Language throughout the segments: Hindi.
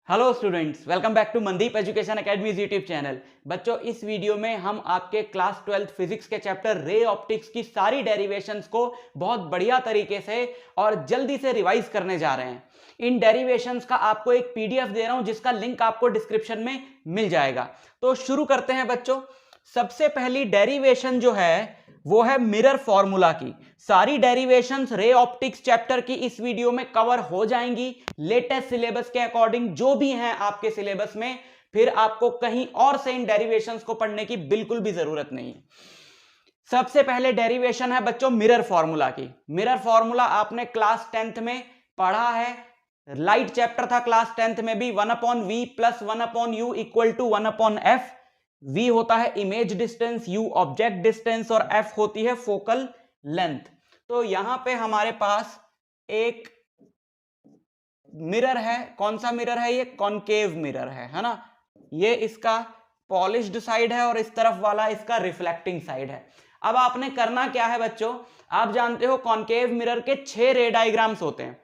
Hello students, welcome back to Mandeep education academy's YouTube channel. बच्चों, इस वीडियो में हम आपके क्लास 12 फिजिक्स के चैप्टर रे ऑप्टिक्स की सारी डेरिवेशंस को बहुत बढ़िया तरीके से और जल्दी से रिवाइज करने जा रहे हैं। इन डेरिवेशंस का आपको एक पीडीएफ दे रहा हूं जिसका लिंक आपको डिस्क्रिप्शन में मिल जाएगा। तो शुरू करते हैं बच्चों। सबसे पहली डेरिवेशन जो है वो है मिरर फॉर्मूला की। सारी डेरिवेशंस रे ऑप्टिक्स चैप्टर की इस वीडियो में कवर हो जाएंगी लेटेस्ट सिलेबस के अकॉर्डिंग, जो भी हैं आपके सिलेबस में। फिर आपको कहीं और से इन डेरिवेशंस को पढ़ने की बिल्कुल भी जरूरत नहीं है। सबसे पहले डेरिवेशन है बच्चों मिरर फॉर्मूला की। मिरर फॉर्मूला आपने क्लास 10th में पढ़ा है, लाइट चैप्टर था क्लास 10th में भी। 1/v plus 1/u equal to 1/f। v होता है image distance, u object distance और f होती है फोकल लेंथ। तो यहां पे हमारे पास एक मिरर है। कौन सा मिरर है? ये कॉनकेव मिरर है ना। ये इसका पॉलिश्ड साइड है और इस तरफ वाला इसका रिफ्लेक्टिंग साइड है। अब आपने करना क्या है बच्चों, आप जानते हो कॉनकेव मिरर के 6 रे डायग्राम्स होते हैं।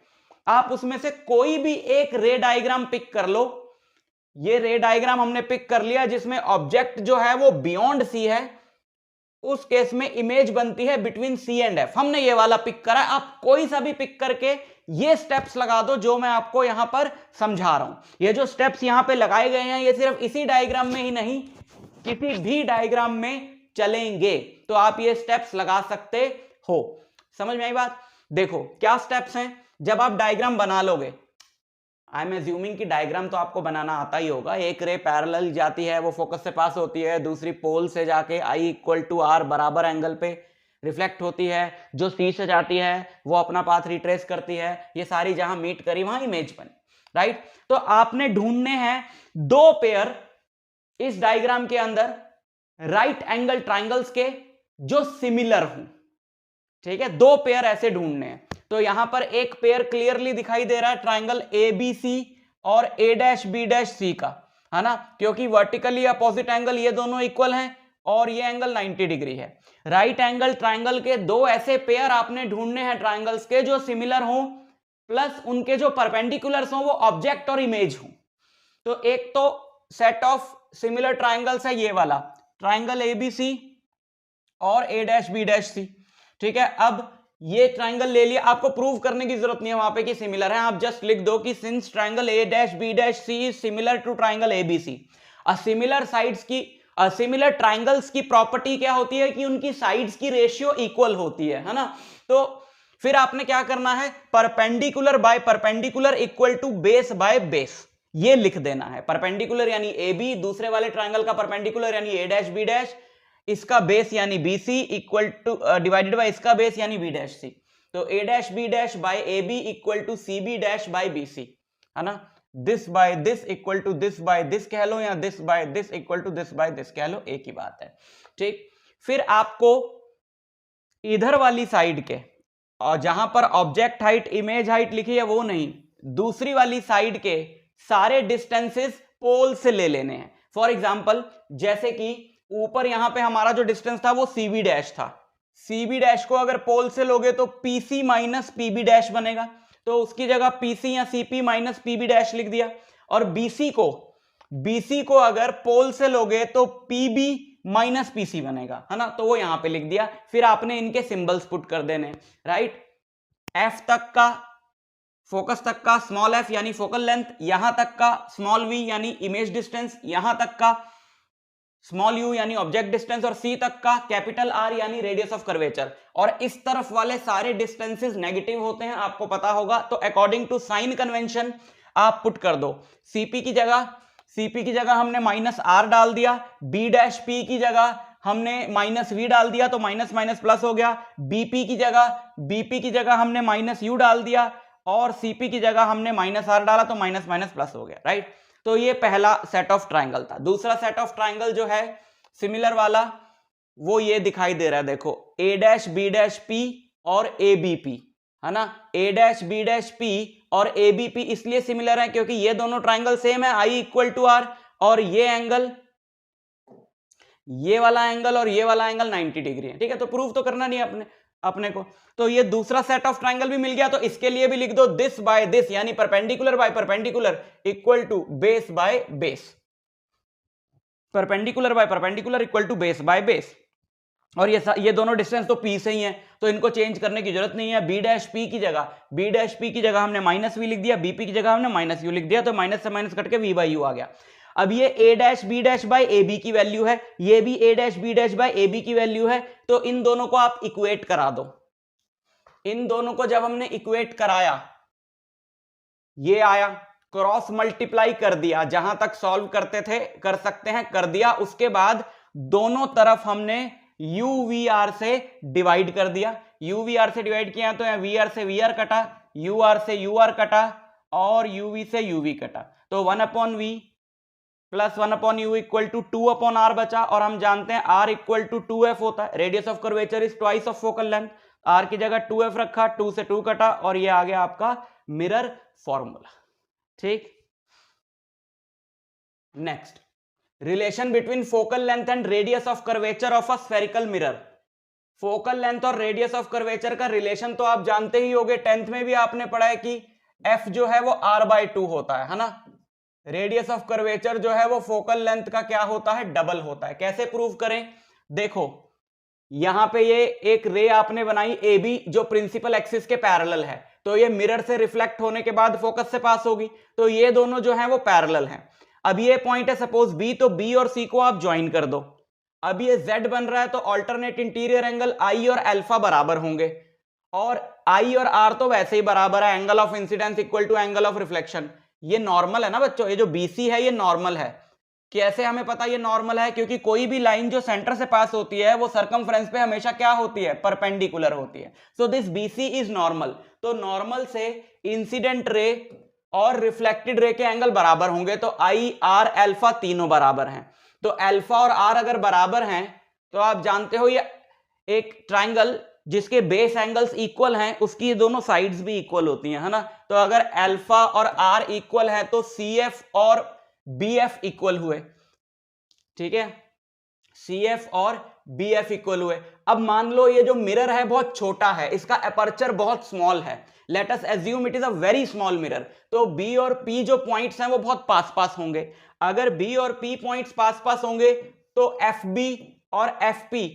आप उसमें से कोई भी एक रे डायग्राम पिक कर लो। ये रे डायग्राम हमने पिक कर लिया जिसमें ऑब्जेक्ट जो है वो बियॉन्ड सी है। उस केस में इमेज बनती है बिटवीन सी एंड एफ। हमने ये वाला पिक करा है। आप कोई सा भी पिक करके ये स्टेप्स लगा दो जो मैं आपको यहां पर समझा रहा हूं। ये जो स्टेप्स यहां पे लगाए गए हैं ये सिर्फ इसी डायग्राम में ही नहीं, किसी भी डायग्राम में चलेंगे। तो आप ये स्टेप्स लगा सकते हो। समझ में आई बात? देखो क्या स्टेप्स हैं। जब आप डायग्राम बना लोगे, आई एम एज्यूमिंग कि डायग्राम तो आपको बनाना आता ही होगा। एक रे पैरेलल जाती है, वो फोकस से पास होती है, दूसरी पोल से जाके आई इक्वल टू आर बराबर एंगल पे रिफ्लेक्ट होती है। जो सी से जाती है वो अपना पाथ रिट्रेस करती है। ये सारी जहां मीट करी वहां इमेज बनी, राइट। तो आपने ढूंढने हैं दो पेयर इस डायग्राम के अंदर राइट एंगल ट्राइंगल्स के जो सिमिलर हों। ठीक है, दो पेयर ऐसे ढूंढने हैं। तो यहां पर एक पेयर क्लियरली दिखाई दे रहा है, ट्राइंगल ए बी सी और ए डैश बी डैश सी का, है ना, क्योंकि वर्टिकली अपोजिट एंगल ये दोनों इक्वल हैं और ये एंगल 90 डिग्री है। राइट एंगल ट्राइंगल के दो ऐसे पेयर आपने ढूंढने हैं ट्राइंगल्स के जो सिमिलर हों, प्लस उनके जो परपेंडिकुलर्स हों वो ऑब्जेक्ट और इमेज हों। तो एक तो सेट ऑफ सिमिलर ट्राइंगल्स है ये वाला, ट्राइंगल एबीसी और ए डैश बी डैश सी। ठीक है, अब ये ट्राइंगल ले लिया। आपको प्रूव करने की जरूरत नहीं है वहां पे कि सिमिलर है। आप जस्ट लिख दो कि since triangle A dash B dash C is similar to triangle ABC. Similar sides की सिमिलर ट्राइंगल्स की प्रॉपर्टी क्या होती है कि उनकी साइड्स की रेशियो इक्वल होती है ना। तो फिर आपने क्या करना है, perpendicular by perpendicular equal to base by base, ये लिख देना है। परपेंडिकुलर यानी ए बी, दूसरे वाले ट्राइंगल का परपेंडिकुलर यानी ए डैश बी डैश, इसका बेस यानी B C equal to divided by इसका बेस यानी बी डैश सी। तो A dash B dash by A B equal to C B dash by B C, है ना। This by this equal to this by this कह लो या this by this equal to this by this कह लो, एक ही बात है। ठीक, फिर आपको इधर वाली साइड के, और जहां पर ऑब्जेक्ट हाइट इमेज हाइट लिखी है वो नहीं, दूसरी वाली साइड के सारे डिस्टेंसेस पोल से ले लेने हैं। फॉर एग्जांपल, जैसे कि ऊपर यहां पे हमारा जो डिस्टेंस था वो सीबी डैश था। सीबी डैश को अगर पोल से लोगे तो पीसी माइनस पीबी डैश बनेगा। तो उसकी जगह पीसी या सीपी माइनस पीबी डैश लिख दिया। और बीसी को अगर पोल से लोगे तो पीबी माइनस पीसी बनेगा, है ना। तो वो यहां पे लिख दिया। फिर आपने इनके सिंबल्स पुट कर देने, राइट। एफ तक का, फोकस तक का स्मॉल एफ यानी फोकल लेंथ, यहां तक का स्मॉल वी यानी इमेज डिस्टेंस, यहां तक का स्मॉल यू यानी ऑब्जेक्ट डिस्टेंस, और सी तक का कैपिटल आर यानी रेडियस ऑफ कर्वेचर। और इस तरफ वाले सारे डिस्टेंसेस नेगेटिव होते हैं, आपको पता होगा। तो अकॉर्डिंग टू साइन कन्वेंशन आप पुट कर दो। सीपी की जगह हमने माइनस आर डाल दिया, बी डैश पी की जगह हमने माइनस वी डाल दिया तो माइनस माइनस प्लस हो गया। बीपी की जगह हमने माइनस यू डाल दिया और सीपी की जगह हमने माइनस आर डाला तो माइनस माइनस प्लस हो गया, राइट। तो ये पहला सेट ऑफ ट्राइंगल था। दूसरा सेट ऑफ ट्राइंगल जो है सिमिलर वाला, वो ये दिखाई दे रहा है, देखो, ए डैश बी डैश पी और ए बी पी, है ना। ए डैश बी डैश पी और ए बी पी इसलिए सिमिलर है क्योंकि ये दोनों ट्राइंगल सेम है, आई इक्वल टू आर, और ये एंगल, ये वाला एंगल और ये वाला एंगल 90 डिग्री है। ठीक है, तो प्रूव तो करना नहीं आपने। अपने को। तो ये दूसरा सेट ऑफ ट्राइंगल भी मिल गया, तो इसके लिए भी लिख दो दिस बाय दिस, यानी perpendicular by perpendicular equal to base by base, perpendicular by perpendicular equal to base by base. और ये दोनों डिस्टेंस तो पी से ही है, तो इनको चेंज करने की जरूरत नहीं है। बी डैश पी की जगह हमने माइनस वी लिख दिया, बीपी की जगह हमने माइनस यू लिख दिया, तो माइनस से माइनस कट के वी बाई यू आ गया। अब ये A dash B dash by A B की वैल्यू है, ये भी A dash B dash by A B की वैल्यू है, तो इन दोनों को आप इक्वेट करा दो। इन दोनों को जब हमने इक्वेट कराया, ये आया, क्रॉस मल्टीप्लाई कर दिया, जहां तक सॉल्व करते थे कर सकते हैं कर दिया। उसके बाद दोनों तरफ हमने यू वी आर से डिवाइड कर दिया, यू वी आर से डिवाइड किया तो वी आर से वी आर कटा, यू आर से यू आर कटा और यू वी से यू वी कटा, तो 1 upon v plus 1 upon u equal to 2 upon r बचा। और हम जानते हैं आर इक्वल टू 2f होता है, radius of curvature is twice of focal length, r की जगह 2f रखा, 2 से 2 कटा और ये आ गया आपका मिरर फॉर्मूला। ठीक, next, relation between focal length and radius of curvature of a spherical mirror. Focal length और रेडियस ऑफ कर्वेचर का रिलेशन तो आप जानते ही होंगे, 10th में भी आपने पढ़ा है कि f जो है वो r/2 होता है ना। रेडियस ऑफ कर्वेचर जो है वो फोकल लेंथ का क्या होता है, डबल होता है। कैसे प्रूव करें, देखो यहां पे ये एक रे आपने बनाई ए बी जो प्रिंसिपल एक्सिस के पैरेलल है, तो ये मिरर से रिफ्लेक्ट होने के बाद फोकस से पास होगी, तो ये दोनों जो हैं वो पैरेलल हैं। अब ये पॉइंट है सपोज बी, तो बी और सी को आप ज्वाइन कर दो। अब ये Z बन रहा है, तो अल्टरनेट इंटीरियर एंगल I और अल्फा बराबर होंगे, और I और R तो वैसे ही बराबर है, angle of incidence equal to angle of reflection. ये नॉर्मल है ना बच्चों, ये जो BC है ये नॉर्मल है। कैसे हमें पता ये नॉर्मल है, क्योंकि कोई भी लाइन जो सेंटर से पास होती है वो सर्कमफ्रेंस पे हमेशा क्या होती है, परपेंडिकुलर होती है। So this BC is normal, तो नॉर्मल से इंसिडेंट रे और रिफ्लेक्टेड रे के एंगल बराबर होंगे, तो I R अल्फा तीनों बराबर हैं। तो अल्फा और R अगर बराबर हैं तो आप जानते हो ये एक ट्राइंगल जिसके बेस एंगल्स इक्वल हैं उसकी दोनों साइड्स भी इक्वल होती हैं, है ना। तो अगर अल्फा और R इक्वल है तो CF और BF इक्वल हुए, ठीक है, CF और BF इक्वल हुए। अब मान लो ये जो मिरर है बहुत छोटा है, इसका अपर्चर बहुत स्मॉल है, let us assume it is a very small mirror, तो B और P जो पॉइंट्स हैं वो बहुत पास पास होंगे। अगर B और P पॉइंट्स पास पास होंगे तो FB और FP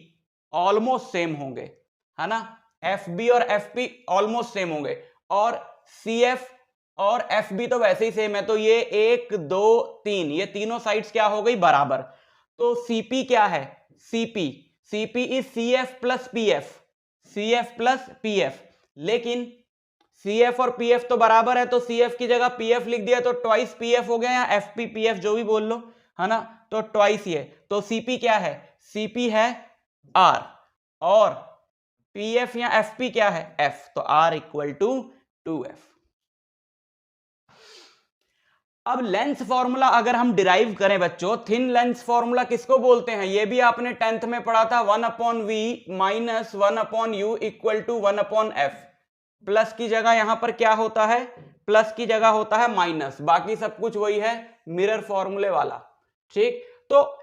ऑलमोस्ट सेम होंगे, है ना। FB और FP ऑलमोस्ट सेम होंगे, और CF और FB तो वैसे ही सेम है, तो ये 1 2 3 ये तीनों साइड्स क्या हो गई, बराबर। तो CP क्या है, CP is CF plus PF, CF plus PF, लेकिन CF और PF तो बराबर है, तो CF की जगह PF लिख दिया तो ट्वाइस PF हो गया, या FP PF जो भी बोल लो, है ना, तो ट्वाइस ये। तो CP क्या है, CP है R, और PF या FP क्या है, F, तो R इक्वल टू 2F। अब लेंस फॉर्मूला अगर हम डिराइव करें बच्चों, थिन लेंस फॉर्मूला किसको बोलते हैं, ये भी आपने 10th में पढ़ा था, 1 upon V minus 1 upon U equal to 1 upon F। Plus की जगह यहां पर क्या होता है, प्लस की जगह होता है माइनस, बाकी सब कुछ वही है मिरर फॉर्मूले वाला। ठीक, तो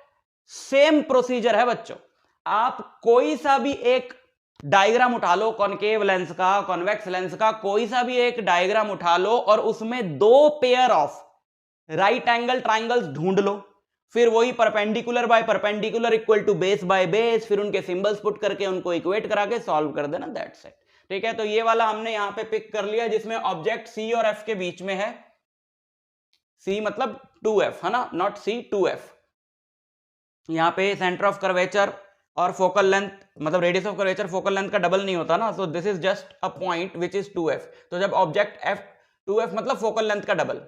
सेम प्रोसीजर है बच्चों, आप कोई सा भी एक डायग्राम उठा लो, कॉनकेव लेंस का, कॉन्वेक्स लेंस का, कोई सा भी एक डायग्राम उठा लो और उसमें दो pair of right angle triangles ढूंढ लो, फिर वही perpendicular by perpendicular equal to base by base, फिर उनके सिंबल्स पुट करके उनको इक्वेट करा के सॉल्व कर देना, दैट्स इट। ठीक है, तो ये वाला हमने यहां पे पिक कर लिया जिसमें ऑब्जेक्ट C और F के बीच में है, C मतलब 2F, है ना, नॉट C, 2F। यहां पे सेंटर ऑफ कर्वेचर और फोकल लेंथ मतलब radius of curvature focal length का डबल नहीं होता ना, सो this is just a point which is 2F। तो जब ऑब्जेक्ट F 2F मतलब फोकल लेंथ का double,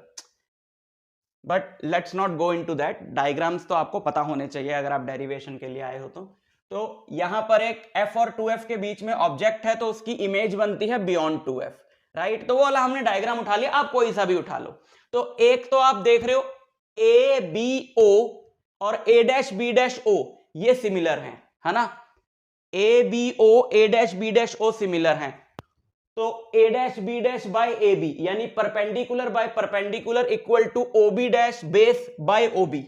but let's not go into that, diagrams तो आपको पता होने चाहिए अगर आप डेरिवेशन के लिए आए हो तो यहां पर एक F और 2F के बीच में ऑब्जेक्ट है, तो उसकी इमेज बनती है बियॉन्ड 2F, राइट। तो वो वाला हमने डायग्राम उठा लिया, आप कोई सा भी उठा लो। तो एक तो आप देख रहे हो ABO और A'-B'-O ये सिमिलर हैं, है ना, ABO A'-B'-O सिमिलर हैं, तो A'-B' बाय AB यानी perpendicular by perpendicular equal to OB' base by OB,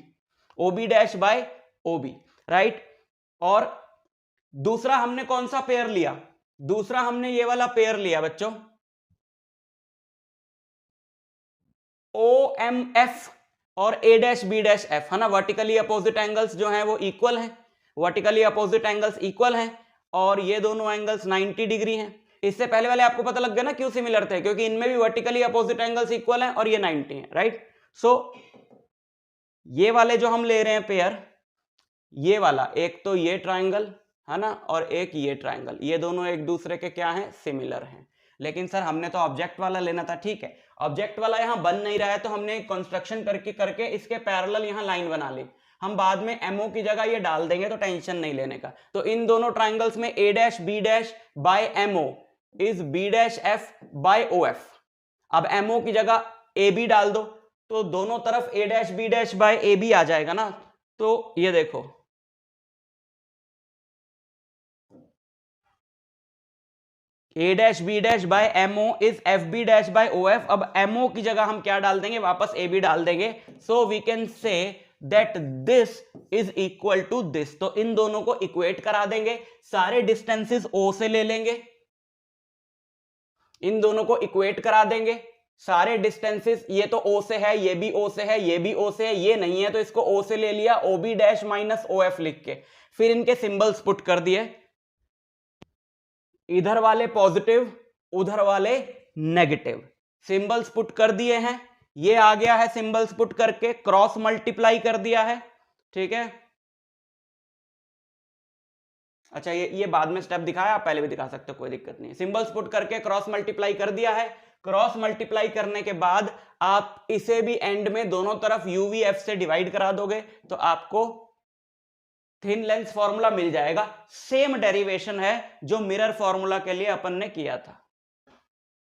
OB' by OB, right. और दूसरा हमने कौन सा पेयर लिया, दूसरा हमने ये वाला पेयर लिया बच्चों, OMF और A', है ना, वर्टिकली अपोजिट एंगल्स जो हैं वो इक्वल हैं, वर्टिकली अपोजिट एंगल्स इक्वल हैं, और ये दोनों एंगल्स 90 डिग्री हैं। इससे पहले वाले आपको पता लग गया ना क्यों सिमिलर थे, क्योंकि इनमें भी वर्टिकली अपोजिट एंगल्स इक्वल हैं और ये 90 हैं, राइट। सो ये वाले जो हम ले रहे हैं पेयर, ये वाला, एक तो ये ट्राइंगल है ना, और एक ये ट्राइंगल, ये दोनों एक दूसरे के क्या हैं, सिमिलर हैं। लेकिन सर हमने तो ऑब्जेक्ट वाला लेना था, ठीक है, ऑब्जेक्ट वाला यहां बन नहीं रहा है तो हमने कंस्ट्रक्शन करके इसके पैरेलल यहां लाइन बना ली। हम बाद में MO की जगह ये डाल देंगे तो टेंशन नहीं लेने का। तो इन दोनों ट्राइंगल्स में A', B' by MO is B', by OF। अब MO की जगह AB डाल दो तो दोनों तरफ A', B' बाय AB आ जाएगा ना। तो ये देखो, A', B' by MO is FB' by OF। अब MO की जगह हम क्या डाल देंगे, वापस AB डाल देंगे। So we can say that this is equal to this. तो इन दोनों को इक्वेट करा देंगे, सारे डिस्टेंसेस O से ले लेंगे, इन दोनों को इक्वेट करा देंगे, सारे डिस्टेंसेस, ये तो O से है, ये भी O से है, ये भी O से है, ये नहीं है तो इसको O से ले लिया, OB' माइनस OF लिख के, फिर इनके सिंबल्स पुट कर दिए, इधर वाले पॉजिटिव उधर वाले नेगेटिव, सिंबल्स पुट कर दिए हैं। ये आ गया है सिंबल्स पुट करके, क्रॉस मल्टीप्लाई कर दिया है, ठीक है। अच्छा ये बाद में स्टेप दिखाया, आप पहले भी दिखा सकते हो, कोई दिक्कत नहीं है। सिंबल्स पुट करके क्रॉस मल्टीप्लाई कर दिया है। क्रॉस मल्टीप्लाई करने के बाद आप इसे भी एंड में दोनों तरफ UVF से डिवाइड करा दोगे तो आपको थिन लेंस फॉर्मूला मिल जाएगा। सेम डेरिवेशन है जो मिरर फॉर्मूला के लिए अपन ने किया था,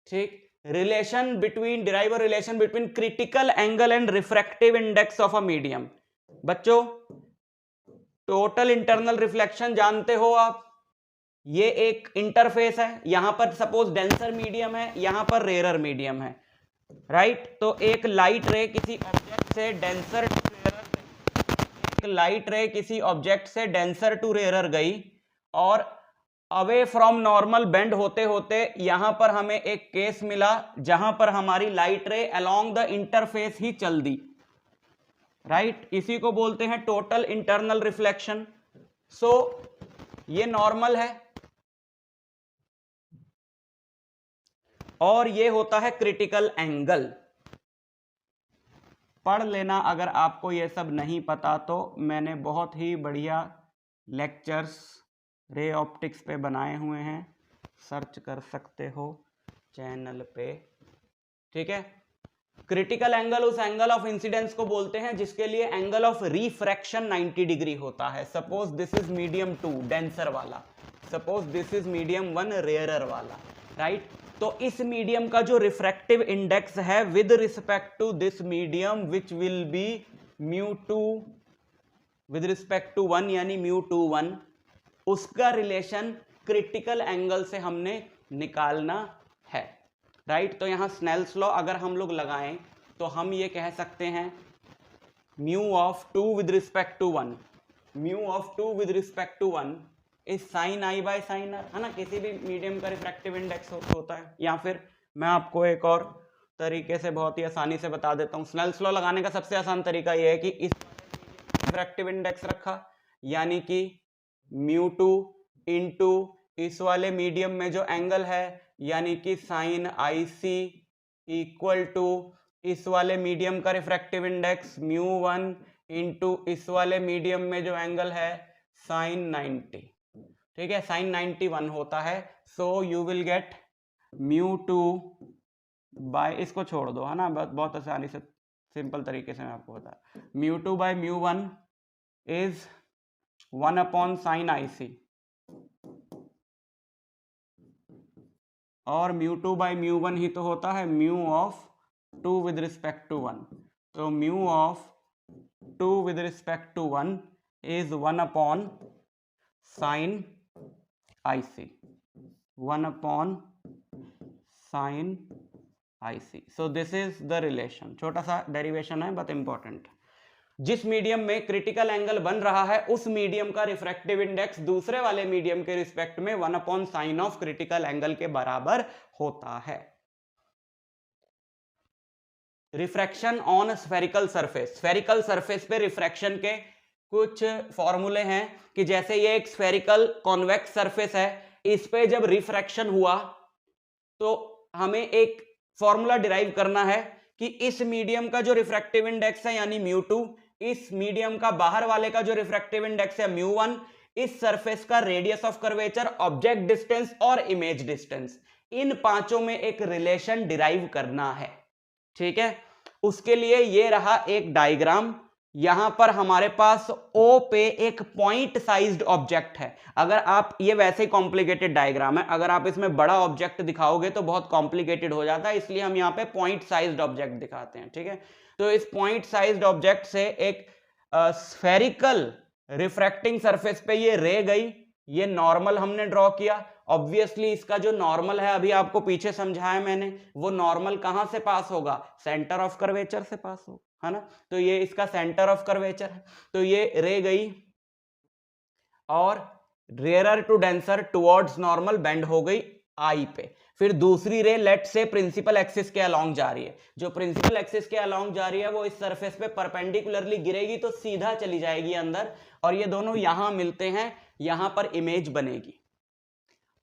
ठीक। Relation between, derive a relation between critical angle and refractive index of a medium. बच्चों टोटल इंटरनल रिफ्लेक्शन जानते हो आप, ये एक इंटरफेस है, यहां पर सपोज डेंसर मीडियम है, यहां पर रेयरर मीडियम है, राइट। तो एक लाइट रे किसी ऑब्जेक्ट से डेंसर टू रेयरर, एक लाइट रे किसी ऑब्जेक्ट से डेंसर टू रेयरर गई और अवे फ्रॉम नॉर्मल बेंड होते होते यहां पर हमें एक केस मिला जहां पर हमारी लाइट रे अलोंग द इंटरफेस ही चल दी, राइट। इसी को बोलते हैं टोटल इंटरनल रिफ्लेक्शन। सो ये नॉर्मल है और ये होता है क्रिटिकल एंगल। पढ़ लेना अगर आपको ये सब नहीं पता तो, मैंने बहुत ही बढ़िया लेक्चर्स रे ऑप्टिक्स पे बनाए हुए हैं, सर्च कर सकते हो चैनल पे, ठीक है। क्रिटिकल एंगल उस एंगल ऑफ इंसिडेंस को बोलते हैं जिसके लिए एंगल ऑफ रिफ्रैक्शन 90 डिग्री होता है। Suppose this is medium 2 denser वाला, suppose this is medium 1 rarer वाला, राइट। तो इस मीडियम का जो रिफ्रैक्टिव इंडेक्स है with respect to this medium which will be μ2 with respect to 1 यानी μ2 1, उसका रिलेशन क्रिटिकल एंगल से हमने निकालना है, राइट। तो यहां स्नेल्स लॉ अगर हम लोग लगाएं तो हम ये कह सकते हैं μ(2) with respect to 1, μ(2) with respect to 1 is sin I by sin R, है ना। किसी भी मीडियम का रिफ्रैक्टिव इंडेक्स होता है। या फिर मैं आपको एक और तरीके से बहुत ही आसानी से बता देता हूं। स्नेल्स लॉ लगाने का सबसे आसान तरीका यह है कि इस रिफ्रैक्टिव इंडेक्स रखा, यानी कि μ2 इंटू इस वाले मीडियम में जो एंगल है यानी कि sin IC इक्वल टू इस वाले मीडियम का रिफ्रैक्टिव इंडेक्स μ1 इंटू इस वाले मीडियम में जो एंगल है sin 90, ठीक है, sin 91 होता है। So you will get μ2 by, इसको छोड़ दो, है ना, बहुत आसानी से सिंपल तरीके से मैं आपको बता, μ2 बाय μ1 इज 1/sin IC, और μ2 बाय μ1 ही तो होता है μ(2) विद रिस्पेक्ट टू 1। तो μ(2) with respect to 1 is 1/sin IC, 1/sin IC। So this is the relation. छोटा सा डेरिवेशन है बट इंपॉर्टेंट। जिस मीडियम में क्रिटिकल एंगल बन रहा है उस मीडियम का रिफ्रैक्टिव इंडेक्स दूसरे वाले मीडियम के रिस्पेक्ट में 1/sin ऑफ क्रिटिकल एंगल के बराबर होता है। Refraction on spherical surface, spherical surface पे रिफ्रैक्शन के कुछ फॉर्मूले हैं कि जैसे ये एक स्फेरिकल कॉन्वेक्स सरफेस है, इस पे जब रिफ्रैक्शन हुआ तो हमें एक फॉर्मूला डिराइव करना है कि इस मीडियम का जो रिफ्रैक्टिव इंडेक्स है यानी μ2, इस मीडियम का बाहर वाले का जो रिफ्रैक्टिव इंडेक्स है μ1, इस सरफेस का radius of curvature, object distance और इमेज डिस्टेंस, इन पांचों में एक रिलेशन डिराइव करना है। ठीक है, उसके लिए ये रहा एक डायग्राम। यहां पर हमारे पास O पे एक पॉइंट साइज्ड ऑब्जेक्ट है। अगर आप, ये वैसे ही कॉम्प्लिकेटेड डायग्राम है, अगर आप इसमें बड़ा ऑब्जेक्ट दिखाओगे तो बहुत कॉम्प्लिकेटेड हो जाता है, इसलिए हम यहाँ पे पॉइंट साइज्ड ऑब्जेक्ट दिखाते हैं। ठीक है, तो इस पॉइंट साइज्ड ऑब्जेक्ट से एक स्फेरिकल रिफ्रैक्टिंग सरफेस पे ये रे गई, ये नॉर्मल हमने ड्रॉ किया। ऑब्वियसली इसका जो नॉर्मल है, अभी आपको पीछे समझाया मैंने, वो नॉर्मल कहां से पास होगा, सेंटर ऑफ कर्वेचर से पास होगा, है ना। तो ये इसका सेंटर ऑफ कर्वेचर है। तो ये रे गई और rare to denser towards normal bend हो गई आई पे। फिर दूसरी रे लेट से प्रिंसिपल एक्सिस के अलोंग जा रही है, जो प्रिंसिपल एक्सिस के अलोंग जा रही है वो इस सरफेस पे परपेंडिकुलरली गिरेगी तो सीधा चली जाएगी अंदर, और ये दोनों यहां मिलते हैं, यहां पर इमेज बनेगी।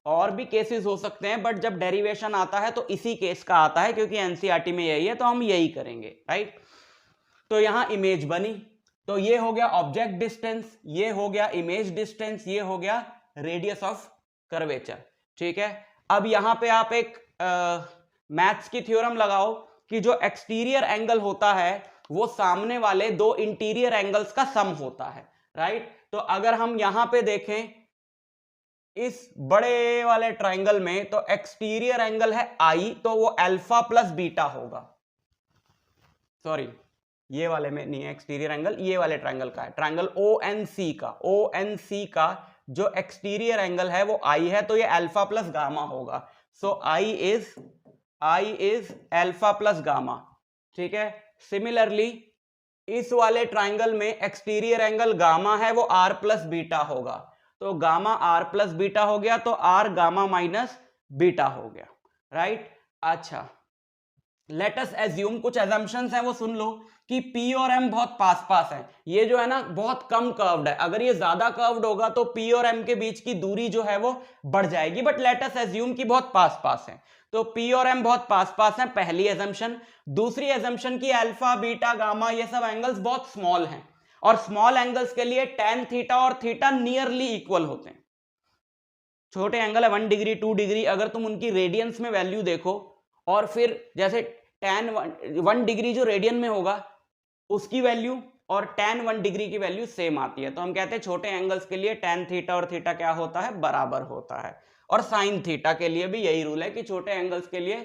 और भी केसेस हो सकते हैं, बट जब डेरिवेशन आता है तो इसी केस का आता है, क्योंकि एनसीईआरटी में यही है तो हम यही करेंगे, राइट। तो यहां इमेज बनी, तो ये हो गया ऑब्जेक्ट डिस्टेंस, ये हो गया इमेज डिस्टेंस, ये हो गया रेडियस ऑफ कर्वेचर। ठीक है, अब यहां पे आप एक मैथ्स की थ्योरम लगाओ कि जो एक्सटीरियर एंगल होता है वो सामने वाले दो इंटीरियर एंगल्स का सम होता है, राइट। तो अगर हम यहां पे देखें इस बड़े वाले ट्राइंगल में, तो एक्सटीरियर एंगल है आई, तो वो अल्फा प्लस बीटा होगा। सॉरी, ये वाले में नहीं है एक्सटीरियर एंगल, ये वाले ट्राइंगल का है, ट्राइंगल ONC का, ONC का जो एक्सटीरियर एंगल है वो आई है, तो ये अल्फा प्लस गामा होगा। सो I is alpha plus gamma. ठीक है, सिमिलरली इस वाले ट्राइंगल में एक्सटीरियर एंगल गामा है, वो आर प्लस बीटा होगा, तो गामा आर प्लस बीटा हो गया, तो आर गामा माइनस बीटा हो गया, राइट। अच्छा, लेट अस एज्यूम, कुछ एजम्पशंस हैं वो सुन लो, कि P और M बहुत पास पास है। ये जो है ना बहुत कम कर्व्ड है, अगर ये ज्यादा कर्व्ड होगा तो P और M के बीच की दूरी जो है वो बढ़ जाएगी, बट लेट अस एज्यूम कि बहुत पास पास है। तो P और M बहुत पास पास हैं, पहली एजम्पशन। दूसरी एजम्पशन की अल्फा बीटा गामा ये सब एंगल्स बहुत स्मॉल हैं, और स्मॉल एंगल्स के लिए tan थीटा और थीटा नियरली इक्वल होते हैं। छोटे एंगल है 1 डिग्री 2 डिग्री, अगर तुम उनकी रेडियंस में वैल्यू देखो, और फिर जैसे tan 1 डिग्री जो रेडियन में होगा उसकी वैल्यू और tan 1 डिग्री की वैल्यू सेम आती है, तो हम कहते हैं छोटे एंगल्स के लिए tan थीटा और थीटा क्या होता है, बराबर होता है। और sin थीटा के लिए भी यही रूल है कि छोटे एंगल्स के लिए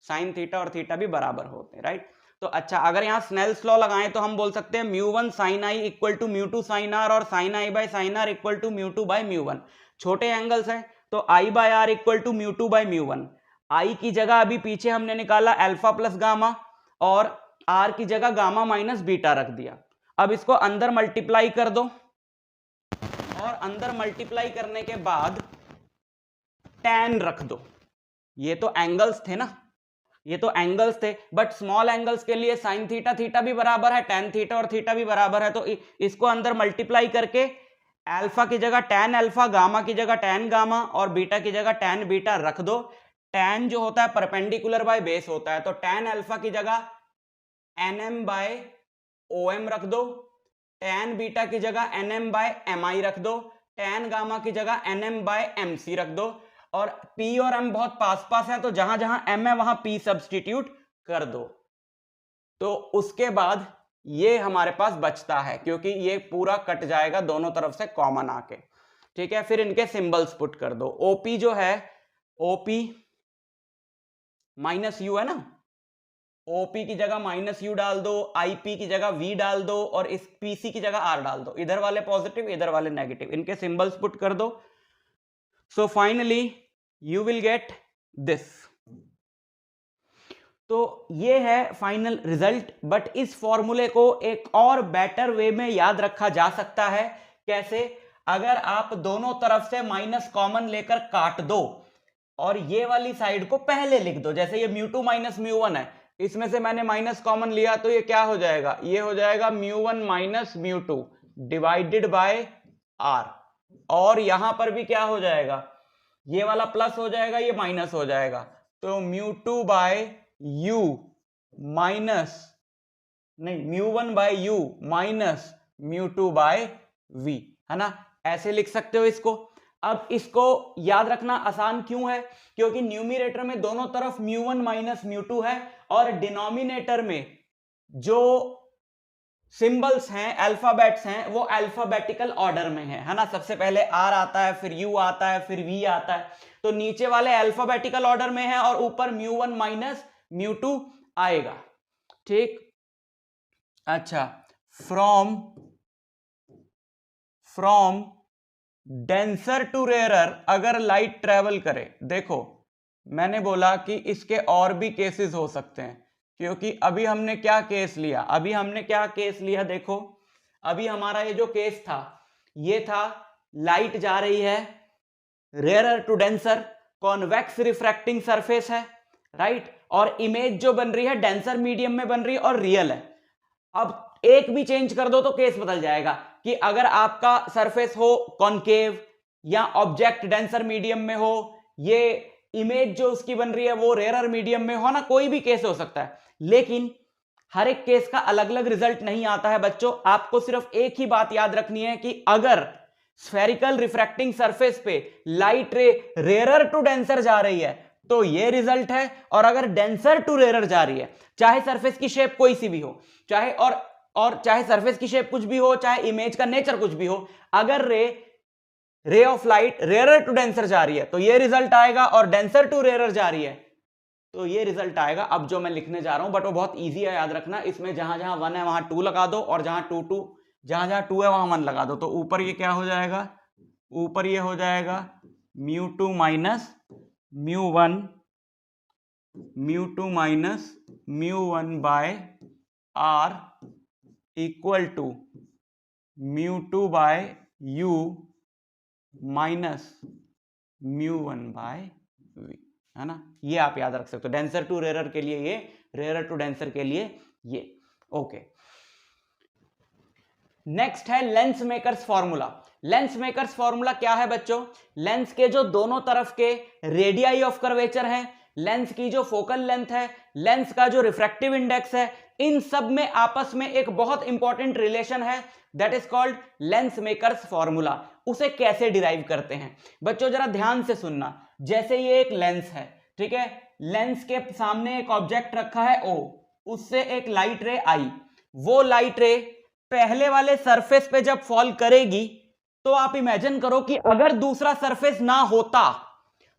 sin थीटा और थीटा भी बराबर होते हैं, राइट। तो अच्छा, अगर यहाँ स्नेल्स लॉ लगाएं तो हम बोल सकते हैं μ1 sin i equal to μ2 sin r, और sin i by sin r equal to μ2 by μ1। छोटे एंगल्स हैं तो i by r equal to μ2 by μ1। i की जगह अभी पीछे हमने निकाला अल्फा प्लस गामा, और r की जगह गामा माइनस बीटा रख दिया। अब इसको अंदर मल्टीप्लाई कर दो, और अंदर मल्टीप्लाई करने के बाद tan रख दो। ये तो एंगल्स थे ना, ये तो एंगल्स थे, बट स्मॉल एंगल्स के लिए sin थीटा थीटा भी बराबर है, tan थीटा और थीटा भी बराबर है, तो इसको अंदर मल्टीप्लाई करके अल्फा की जगह tan अल्फा, गामा की जगह tan गामा, और बीटा की जगह tan बीटा रख दो। tan जो होता है परपेंडिकुलर बाय बेस होता है, तो tan अल्फा की जगह nm बाय om रख दो, tan बीटा की जगह nm बाय mi रख दो, tan गामा की जगह nm बाय mc रख दो, और P और M बहुत पास पास है, तो जहां जहां M है वहां P सब्स्टिट्यूट कर दो। तो उसके बाद ये हमारे पास बचता है, क्योंकि ये पूरा कट जाएगा दोनों तरफ से कॉमन आके। ठीक है, फिर इनके सिंबल्स पुट कर दो। OP जो है, OP माइनस यू है ना, OP की जगह माइनस यू डाल दो, IP की जगह V डाल दो, और इस PC की जगह R डाल दो। इधर वाले पॉजिटिव, इधर वाले नेगेटिव, इनके सिंबल्स पुट कर दो। So finally you will get this. तो ये है फाइनल रिजल्ट, बट इस फॉर्मूले को एक और बेटर वे में याद रखा जा सकता है। कैसे? अगर आप दोनों तरफ से माइनस कॉमन लेकर काट दो और ये वाली साइड को पहले लिख दो, जैसे ये μ2 माइनस μ1 है, इसमें से मैंने माइनस कॉमन लिया तो ये क्या हो जाएगा, ये हो जाएगा μ1 माइनस μ2 डिवाइडेड बाय r, और यहां पर भी क्या हो जाएगा, ये वाला प्लस हो जाएगा, ये माइनस हो जाएगा, तो μ2 बाय u माइनस नहीं μ1 by u minus μ2 by v, है ना, ऐसे लिख सकते हो इसको। अब इसको याद रखना आसान क्यों है, क्योंकि न्यूमरेटर में दोनों तरफ μ1 माइनस μ2 है और डिनोमिनेटर में जो सिंबल्स हैं, अल्फाबेट्स हैं, वो अल्फाबेटिकल ऑर्डर में है ना, सबसे पहले R आता है, फिर U आता है, फिर V आता है, तो नीचे वाले अल्फाबेटिकल ऑर्डर में है और ऊपर μ1 माइनस μ2 आएगा। ठीक, अच्छा, फ्रॉम डेंसर टू रेयरर अगर लाइट ट्रेवल करे, देखो मैंने बोला कि इसके और भी केसेस हो सकते हैं, क्योंकि अभी हमने क्या केस लिया, देखो अभी हमारा ये जो केस था, ये था लाइट जा रही है rarer to denser, convex refracting surface है, राइट, और इमेज जो बन रही है डेंसर मीडियम में बन रही है और रियल है। अब एक भी चेंज कर दो तो केस बदल जाएगा, कि अगर आपका सरफेस हो कॉनकेव या ऑब्जेक्ट डेंसर मीडियम में हो, ये इमेज जो उसकी बन रही है वो रेयरर मीडियम में हो ना, कोई भी केस हो सकता है, लेकिन हर एक केस का अलग अलग रिजल्ट नहीं आता है बच्चों। आपको सिर्फ एक ही बात याद रखनी है कि अगर स्फेरिकल रिफ्रैक्टिंग सरफेस पे light ray rarer to denser जा रही है तो ये रिजल्ट है, और अगर डेंसर टू रेयरर जा रही है, चाहे सरफेस की शेप कोई सी भी हो, चाहे और चाहे सरफेस की शेप कुछ भी हो, चाहे इमेज का नेचर कुछ भी हो, अगर ray of light rarer to denser जा रही है तो ये रिजल्ट आएगा, और डेंसर टू रेयरर जा रही है तो ये रिजल्ट आएगा। अब जो मैं लिखने जा रहा हूं, बट वो बहुत इजी है, याद रखना, इसमें जहां जहां 1 है वहां 2 लगा दो, और जहां जहां 2 है वहां 1 लगा दो, तो ऊपर ये क्या हो जाएगा, ऊपर ये हो जाएगा μ2 minus μ1 by r equal to μ2 by u minus μ1 by v, है ना, ये आप याद रख सकते हो। डेंसर टू रेयरर के लिए ये, रेयरर टू डेंसर के लिए ये, ओके। नेक्स्ट है lens makers formula. Lens makers formula क्या है बच्चों, लेंस के जो दोनों तरफ के रेडियाई ऑफ कर्वेचर हैं, लेंस की जो फोकल लेंथ है, लेंस का जो रिफ्रैक्टिव इंडेक्स है, इन सब में आपस में एक बहुत इंपॉर्टेंट रिलेशन है, that is called lens makers formula. उसे कैसे डिराइव करते हैं बच्चों, जरा ध्यान से सुनना। जैसे ये एक लेंस है, ठीक है, लेंस के सामने एक ऑब्जेक्ट रखा है O, उससे एक लाइट रे आई, वो लाइट रे पहले वाले सरफेस पे जब फॉल करेगी तो आप इमेजिन करो कि अगर दूसरा सरफेस ना होता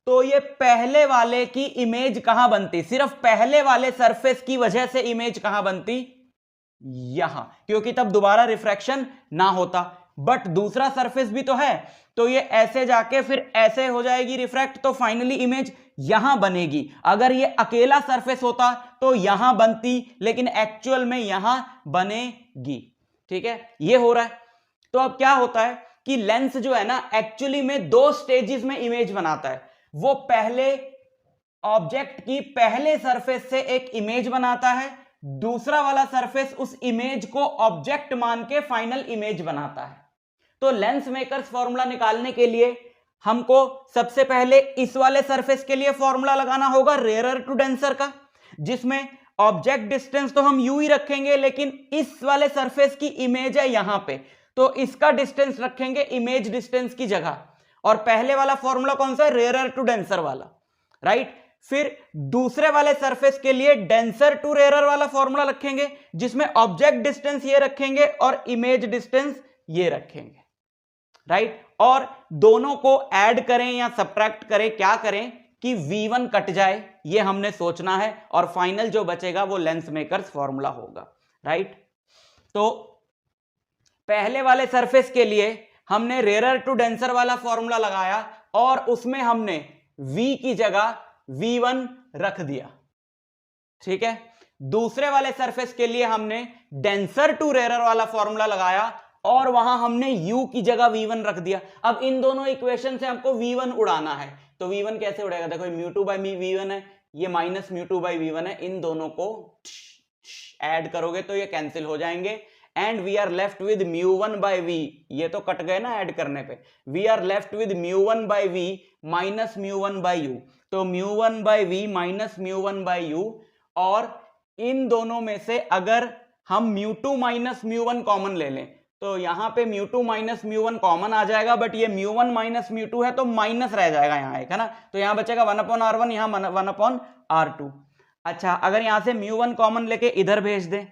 तो ये पहले वाले की इमेज कहां बनती, सिर्फ पहले वाले सरफेस की वजह से इमेज कहां बनती, यहां, क्योंकि तब दोबारा रिफ्रैक्शन ना होता। बट दूसरा सरफेस भी तो है, तो ये ऐसे जाके फिर ऐसे हो जाएगी रिफ्रैक्ट, तो फाइनली इमेज यहां बनेगी। अगर ये अकेला सरफेस होता तो यहां बनती, लेकिन एक्चुअल में यहां बनेगी, ठीक है, ये हो रहा है। तो अब क्या होता है कि लेंस जो है ना, एक्चुअली में 2 स्टेजेस में इमेज बनाता है। वो पहले ऑब्जेक्ट की पहले सरफेस से एक इमेज बनाता है, दूसरा वाला सरफेस उस इमेज को ऑब्जेक्ट मान के फाइनल इमेज बनाता है। तो लेंस मेकर्स फॉर्मूला निकालने के लिए हमको सबसे पहले इस वाले सरफेस के लिए फॉर्मूला लगाना होगा रेयरर टू डेंसर का, जिसमें ऑब्जेक्ट डिस्टेंस तो हम यू ही रखेंगे, लेकिन इस वाले सरफेस की इमेज है यहां पे, तो इसका डिस्टेंस रखेंगे इमेज डिस्टेंस की जगह। और पहले वाला फॉर्मूला कौन सा है, रेयरर टू डेंसर वाला, राइट। फिर दूसरे वाले सरफेस के लिए डेंसर टू रेयरर वाला फॉर्मूला रखेंगे, जिसमें ऑब्जेक्ट डिस्टेंस ये रखेंगे और इमेज डिस्टेंस ये रखेंगे, राइट। और दोनों को ऐड करें या सब्ट्रैक्ट करें, क्या करें कि V1 कट जाए, ये हमने सोचना है, और फाइनल जो बचेगा वो लेंस मेकर्स फॉर्मूला होगा, राइट। तो पहले वाले सरफेस के लिए हमने रेयरर टू डेंसर वाला फॉर्मूला लगाया और उसमें हमने V की जगह V1 रख दिया, ठीक है। दूसरे वाले सरफेस के लिए हमने डेंसर टू रेयर वाला फॉर्मूला लगाया और वहां हमने u की जगह v1 रख दिया। अब इन दोनों इक्वेशन से हमको v1 उड़ाना है, तो v1 कैसे उड़ेगा? देखो म्यू टू बाई v1 है, ये minus mu two by v1 है, इन दोनों को ऐड करोगे तो ये कैंसिल हो जाएंगे and we are left with μ1 by v, ये तो कट गए ना ऐड करने पे, we are left with μ1 by v minus μ1 by u, तो μ1 by v minus μ1 by u, और इन दोनों में से अगर हम μ2 माइनस μ1 कॉमन ले लें तो यहां पे μ2 माइनस μ1 कॉमन आ जाएगा, बट ये μ1 माइनस μ2 है तो माइनस रह जाएगा यहाँ एक, है ना, तो यहां बचेगा 1/r1, यहाँ 1/r2। अच्छा, अगर यहां से μ1 कॉमन लेके इधर भेज दें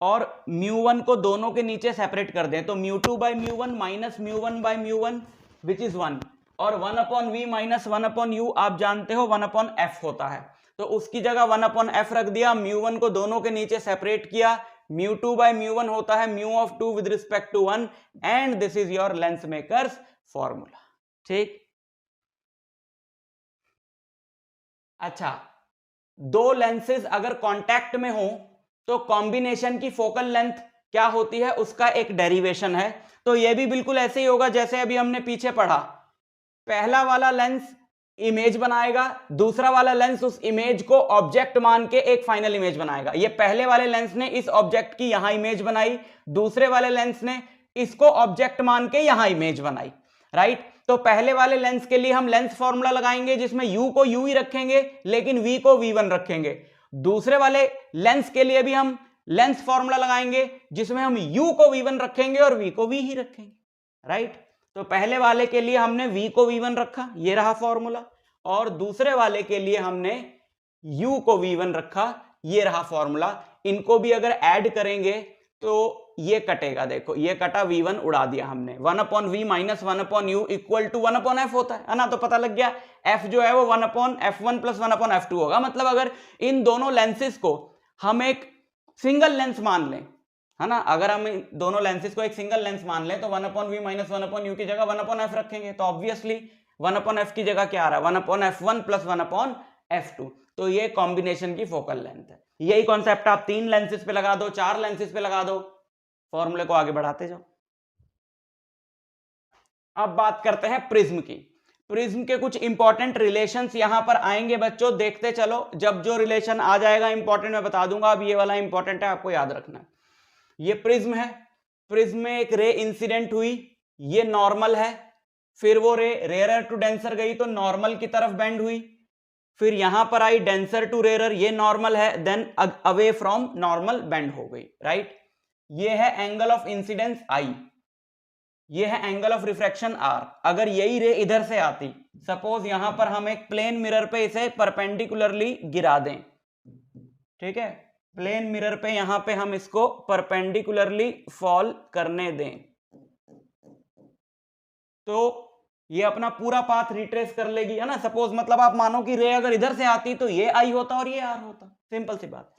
और μ1 को दोनों के नीचे सेपरेट कर दें तो μ2 by μ1 minus μ1 by μ1 which is 1, और 1/v माइनस 1/u आप जानते हो 1/f होता है, तो उसकी जगह 1/f रख दिया, μ1 को दोनों के नीचे सेपरेट किया, μ2 बाई μ1 होता है μ of 2 with respect to 1 and this is your lens makers formula. ठीक। अच्छा, दो लेंसेज अगर कांटेक्ट में हो तो कॉम्बिनेशन की फोकल लेंथ क्या होती है उसका एक डेरिवेशन है, तो यह भी बिल्कुल ऐसे ही होगा जैसे अभी हमने पीछे पढ़ा। पहला वाला लेंस इमेज बनाएगा, दूसरा वाला लेंस उस इमेज को ऑब्जेक्ट मान के एक फाइनल इमेज बनाएगा। ये पहले वाले लेंस ने इस ऑब्जेक्ट की यहां इमेज बनाई, दूसरे वाले लेंस ने इसको ऑब्जेक्ट मान के यहां इमेज बनाई, राइट। तो पहले वाले लेंस के लिए हम लेंस फॉर्मूला लगाएंगे जिसमें u को u ही रखेंगे लेकिन v को v1 रखेंगे। दूसरे वाले लेंस के लिए भी हम लेंस फॉर्मूला लगाएंगे जिसमें हम u को v1 रखेंगे और v को v ही रखेंगे, राइट। तो पहले वाले के लिए हमने v को v1 रखा, ये रहा फॉर्मूला, और दूसरे वाले के लिए हमने u को v1 रखा, ये रहा फॉर्मूला। इनको भी अगर ऐड करेंगे तो ये कटेगा, देखो ये कटा, v1 उड़ा दिया हमने, 1/v minus 1/u equal to 1/f होता है ना, तो पता लग गया f जो है वो 1/f1 प्लस 1/f2 होगा। मतलब अगर इन दोनों लेंसेज को हम एक सिंगल लेंस मान लें, है ना, अगर हम दोनों लेंसेज को एक सिंगल लेंस मान लें तो 1/v माइनस 1/u की जगह 1/f रखेंगे, तो ऑब्वियसली 1/f की जगह क्या आ रहा है 1/f1 प्लस 1/f2, तो ये कॉम्बिनेशन की फोकल लेंथ है। यही कॉन्सेप्ट आप 3 लेंसेज पे लगा दो, 4 लेंसेज पे लगा दो, फॉर्मूले को आगे बढ़ाते जाओ। अब बात करते हैं प्रिज्म की। प्रिज्म के कुछ इंपॉर्टेंट रिलेशंस यहां पर आएंगे बच्चों, देखते चलो, जब जो रिलेशन आ जाएगा इंपॉर्टेंट मैं बता दूंगा। अब ये वाला इंपॉर्टेंट है, आपको याद रखना है। ये प्रिज्म है, प्रिज्म में एक रे इंसिडेंट हुई, ये नॉर्मल है, फिर वो रे रेयर टू डेंसर गई तो नॉर्मल की तरफ बेंड हुई, फिर यहां पर आई डेंसर टू रेयर, ये नॉर्मल है, then away from normal bend हो गई, राइट। ये है एंगल ऑफ इंसिडेंस I, ये है एंगल ऑफ रिफ्रैक्शन R। अगर यही रे इधर से आती, सपोज यहां पर हम एक प्लेन मिरर पे इसे परपेंडिकुलरली गिरा दें, ठीक है, प्लेन मिरर पे यहां पे हम इसको परपेंडिकुलरली फॉल करने दें तो ये अपना पूरा पाथ रिट्रेस कर लेगी, है ना। सपोज मतलब आप मानो कि रे अगर इधर से आती तो ये I होता और ये R होता, सिंपल सी बात,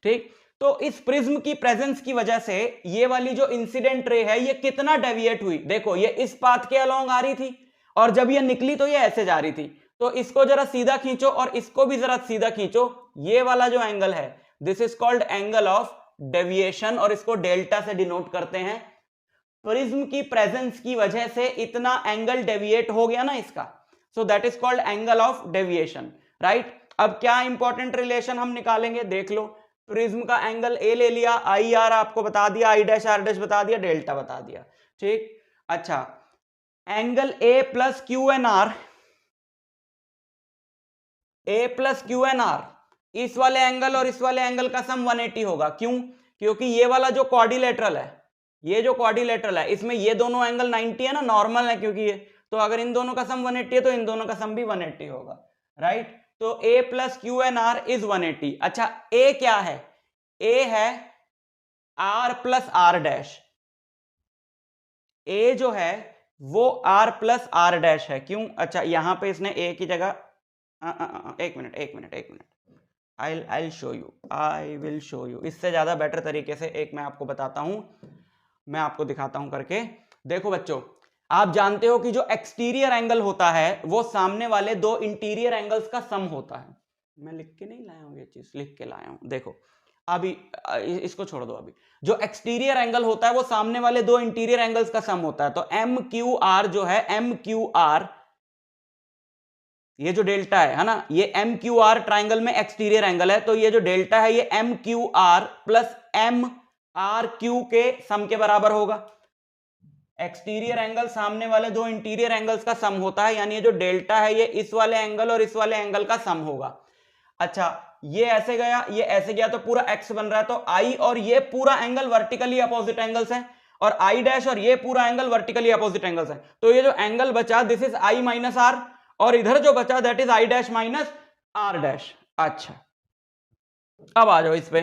ठीक। तो इस प्रिज्म की प्रेजेंस की वजह से ये वाली जो इंसिडेंट रे है ये कितना डेविएट हुई, देखो ये इस पाथ के अलोंग आ रही थी और जब ये निकली तो ये ऐसे जा रही थी, तो इसको जरा सीधा खींचो और इसको भी जरा सीधा खींचो, ये वाला जो एंगल है this is called angle of deviation और इसको डेल्टा से डिनोट करते हैं। प्रिज्म की प्रेजेंस की वजह से इतना एंगल डेविएट हो गया ना इसका, so that is called angle of deviation, right. अब क्या इंपॉर्टेंट रिलेशन हम निकालेंगे, देख लो। प्रिज्म का एंगल ए ले लिया, आई आर आपको बता दिया, आई डैश आर डैश बता दिया, डेल्टा बता दिया, ठीक। अच्छा, angle A plus Q N R, A plus Q N R, इस वाले एंगल और इस वाले एंगल का सम 180 होगा। क्यों? क्योंकि ये वाला जो क्वाड्रिलेटरल है, ये जो क्वाड्रिलेटरल है इसमें ये दोनों एंगल 90 है ना, नॉर्मल है क्योंकि ये, तो अगर इन दोनों का सम 180 है तो इन दोनों का सम भी 180 होगा, राइट। तो a plus Q N R is 180। अच्छा, a क्या है? a है r plus R dash, a जो है वो r प्लस आर डैश है। क्यों? अच्छा, यहां पे इसने a की जगह एक minute I will show you इससे ज्यादा बेटर तरीके से एक मैं आपको बताता हूं, मैं आपको दिखाता हूं करके। देखो बच्चों, आप जानते हो कि जो एक्सटीरियर एंगल होता है वो सामने वाले दो इंटीरियर एंगल्स का सम होता है, मैं लिख के नहीं लाया हूँ, ये चीज लिख के लाया हूँ। देखो अभी इसको छोड़ दो। अभी जो एक्सटीरियर एंगल होता है वो सामने वाले दो इंटीरियर एंगल्स का सम होता है। तो एम क्यू आर जो है, एम क्यू आर, ये जो डेल्टा है ना, ये एम क्यू आर ट्राइंगल में एक्सटीरियर एंगल है। तो ये जो डेल्टा है ये M Q R plus M R Q के सम के बराबर होगा। एक्सटीरियर एंगल सामने वाले दो इंटीरियर एंगल्स का सम होता है, यानी ये जो डेल्टा है ये इस वाले एंगल और इस वाले एंगल का सम होगा। अच्छा, ये ऐसे गया, ये ऐसे गया, तो पूरा एक्स बन रहा है। तो आई और ये पूरा एंगल वर्टिकली अपोजिट एंगल्स हैं, और आई डैश और ये पूरा एंगल वर्टिकली अपोजिट एंगल्स हैं। तो ये जो एंगल बचा this is I minus R, और इधर जो बचा that is I dash minus R dash. अच्छा, अब आ जाओ इस पे।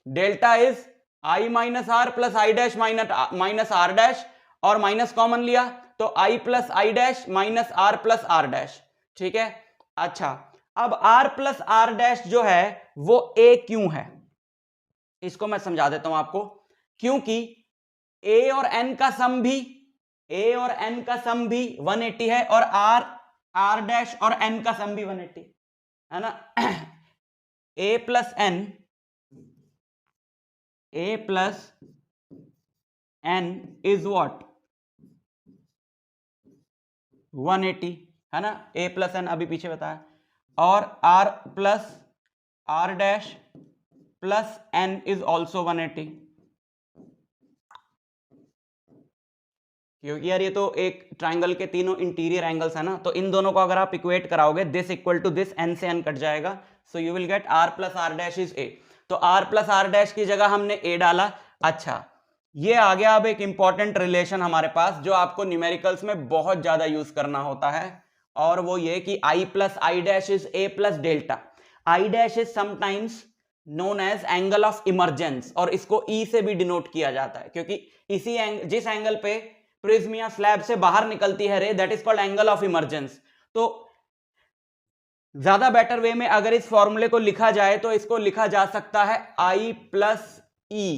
Delta is I minus R plus I dash minus R dash, और माइनस कॉमन लिया तो I plus I dash minus R plus R dash. ठीक है। अच्छा, अब r प्लस आर डैश जो है वो a क्यों है, इसको मैं समझा देता हूं आपको। क्योंकि a और n का सम भी 180 है, और r डैश और n का सम भी 180 है ना। a plus n is what 180 है ना। a प्लस n अभी पीछे बताया, और r plus r dash plus n is also 180। क्योंकि यार ये तो एक ट्राइंगल के तीनों इंटीरियर एंगल्स है ना, तो इन दोनों को अगर आप इक्वेट कराओगे this equal to this, n से n कट जाएगा, so you will get r plus R dash is a। तो r प्लस आर डैश की जगह हमने a डाला। अच्छा, ये आ गया अब एक इंपॉर्टेंट रिलेशन हमारे पास जो आपको न्यूमेरिकल्स में बहुत ज्यादा यूज करना होता है, और वो ये कि i plus I dash is a plus delta. I dash is sometimes known as angle of emergence, और इसको e से भी डिनोट किया जाता है, क्योंकि जिस एंगल पे प्रिज्म या स्लैब से बाहर निकलती है रे, that is called angle of emergence. तो ज्यादा बेटर वे में अगर इस फॉर्मूले को लिखा जाए तो इसको लिखा जा सकता है I plus E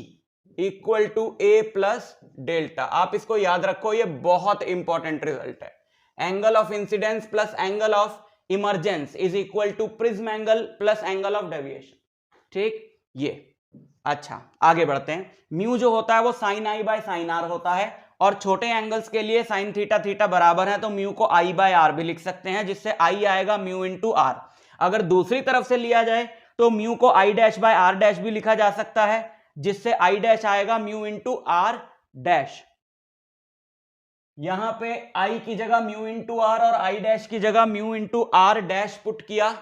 equal to A plus delta. आप इसको याद रखो, ये बहुत इंपॉर्टेंट रिजल्ट है। Angle of incidence plus angle of emergence is equal to prism angle plus angle of deviation. ठीक, ये अच्छा आगे बढ़ते हैं। म्यू जो होता है वो sine I by sine R होता है, और छोटे एंगल्स के लिए साइन थीटा थीटा बराबर है, तो म्यू को आई बाय आर भी लिख सकते हैं, जिससे आई आएगा म्यू इंटू आर। अगर दूसरी तरफ से लिया जाए तो म्यू को I dash by R dash भी लिखा जा सकता है, जिससे आई डैश आएगा म्यू इंटू आर डैश। यहां पे आई की जगह म्यू इंटू आर और आई डैश की जगह mu into R dash put किया,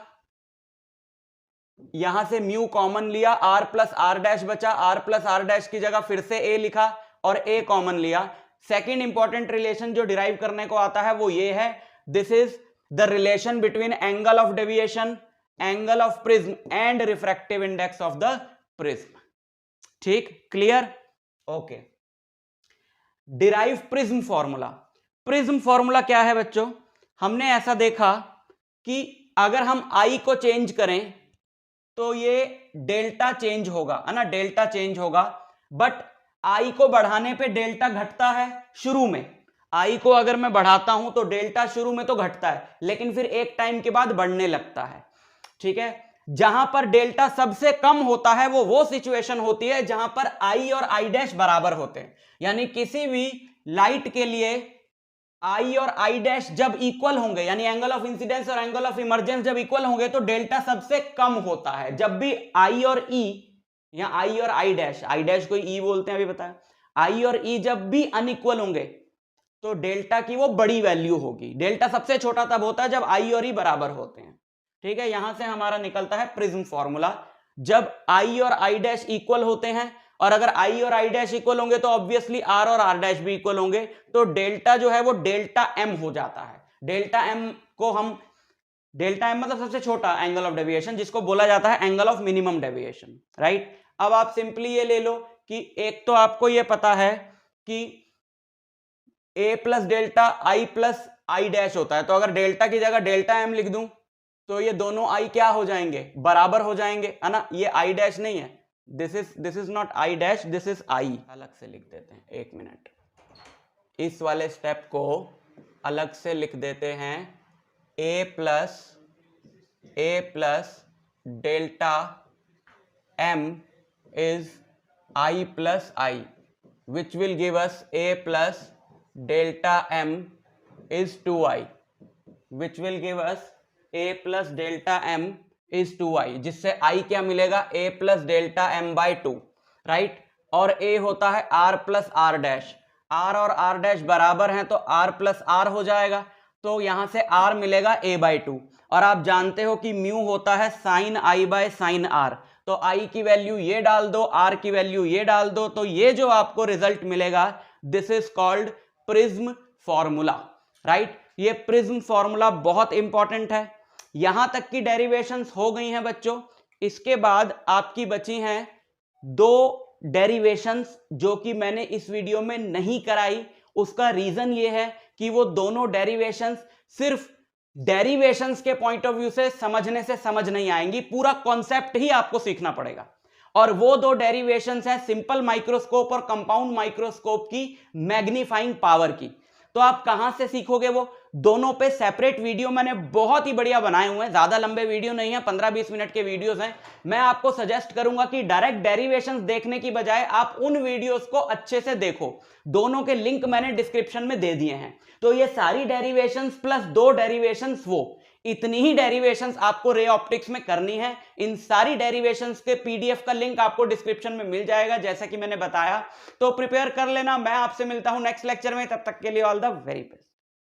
यहां से म्यू कॉमन लिया, आर प्लस आर डैश बचा, आर प्लस आर डैश की जगह फिर से ए लिखा और ए कॉमन लिया। सेकेंड इंपॉर्टेंट रिलेशन जो डिराइव करने को आता है वो ये है, this is the relation between angle of deviation, angle of prism and refractive index of the prism. ठीक, clear, okay. Derive prism formula. Prism formula क्या है बच्चों, हमने ऐसा देखा कि अगर हम आई को चेंज करें तो ये डेल्टा चेंज होगा, है ना, डेल्टा चेंज होगा। बट आई को बढ़ाने पे डेल्टा घटता है शुरू में। आई को अगर मैं बढ़ाता हूं तो डेल्टा शुरू में तो घटता है, लेकिन फिर एक टाइम के बाद बढ़ने लगता है। ठीक है, जहां पर डेल्टा सबसे कम होता है वो सिचुएशन होती है जहां पर आई और आई डैश बराबर होते हैं। यानी किसी भी लाइट के लिए आई और आई डैश जब इक्वल होंगे, यानी एंगल ऑफ इंसिडेंस और एंगल ऑफ इमर्जेंस जब इक्वल होंगे, तो डेल्टा सबसे कम होता है। जब भी आई और ई, या आई और आई डैश को ई बोलते हैं, अभी बताया, आई और ई जब भी अनइक्वल होंगे तो डेल्टा की वो बड़ी वैल्यू होगी। डेल्टा सबसे छोटा तब होता है जब आई और ई बराबर होते हैं। ठीक है, यहां से हमारा निकलता है प्रिज्म फॉर्मूला। जब आई और आई डैश इक्वल होते हैं, और अगर आई और आई डैश इक्वल होंगे तो ऑब्वियसली आर और आर डैश भी इक्वल होंगे, तो डेल्टा जो है वो डेल्टा एम हो जाता है। डेल्टा एम को हम, डेल्टा एम मतलब सबसे छोटा एंगल ऑफ डेविएशन, जिसको बोला जाता है angle of minimum deviation, right. अब आप सिंपली ये ले लो कि एक तो आपको ये पता है कि A plus delta I plus I dash होता है, तो अगर डेल्टा की जगह डेल्टा एम लिख दूं तो ये दोनों आई क्या हो जाएंगे, बराबर हो जाएंगे, है ना। ये आई डैश नहीं है, this is not I dash, this is आई। अलग से लिख देते हैं, एक मिनट, इस वाले स्टेप को अलग से लिख देते हैं। A plus A plus delta M is I plus I, which will give us A plus delta M is 2i, which will give us A plus delta M is 2i, जिससे i क्या मिलेगा, a plus delta M by 2, right. और a होता है r plus R dash, r और r डैश बराबर हैं तो r प्लस r हो जाएगा, तो यहां से r मिलेगा a बाई 2। और आप जानते हो कि म्यू होता है sine i by sine r, तो i की वैल्यू ये डाल दो, r की वैल्यू ये डाल दो, तो ये जो आपको रिजल्ट मिलेगा this is called prism formula, right. ये प्रिज्म फॉर्मूला बहुत इंपॉर्टेंट है। यहां तक की डेरिवेशंस हो गई हैं बच्चों। इसके बाद आपकी बची हैं दो डेरिवेशंस जो कि मैंने इस वीडियो में नहीं कराई। उसका रीजन ये है कि वो दोनों डेरिवेशंस सिर्फ डेरिवेशंस के पॉइंट ऑफ व्यू से समझने से समझ नहीं आएंगी, पूरा कॉन्सेप्ट ही आपको सीखना पड़ेगा। और वो दो डेरिवेशंस हैं सिंपल माइक्रोस्कोप और कंपाउंड माइक्रोस्कोप की मैग्नीफाइंग पावर की। तो आप कहां से सीखोगे, वो दोनों पे सेपरेट वीडियो मैंने बहुत ही बढ़िया बनाए हुए हैं, ज्यादा लंबे वीडियो नहीं है, 15-20 मिनट के वीडियोस हैं। मैं आपको सजेस्ट करूंगा कि डायरेक्ट डेरिवेशंस देखने की बजाय आप उन वीडियोस को अच्छे से देखो। दोनों के लिंक मैंने डिस्क्रिप्शन में दे दिए हैं। तो ये सारी डेरिवेशंस प्लस दो डेरिवेशंस, वो इतनी ही डेरिवेशंस आपको रे ऑप्टिक्स में करनी है। इन सारी डेरिवेशंस के पीडीएफ का लिंक आपको डिस्क्रिप्शन में मिल जाएगा, जैसा कि मैंने बताया। तो प्रिपेयर कर लेना। मैं आपसे मिलता हूं नेक्स्ट लेक्चर में, तब तक के लिए ऑल द वेरी बेस्ट।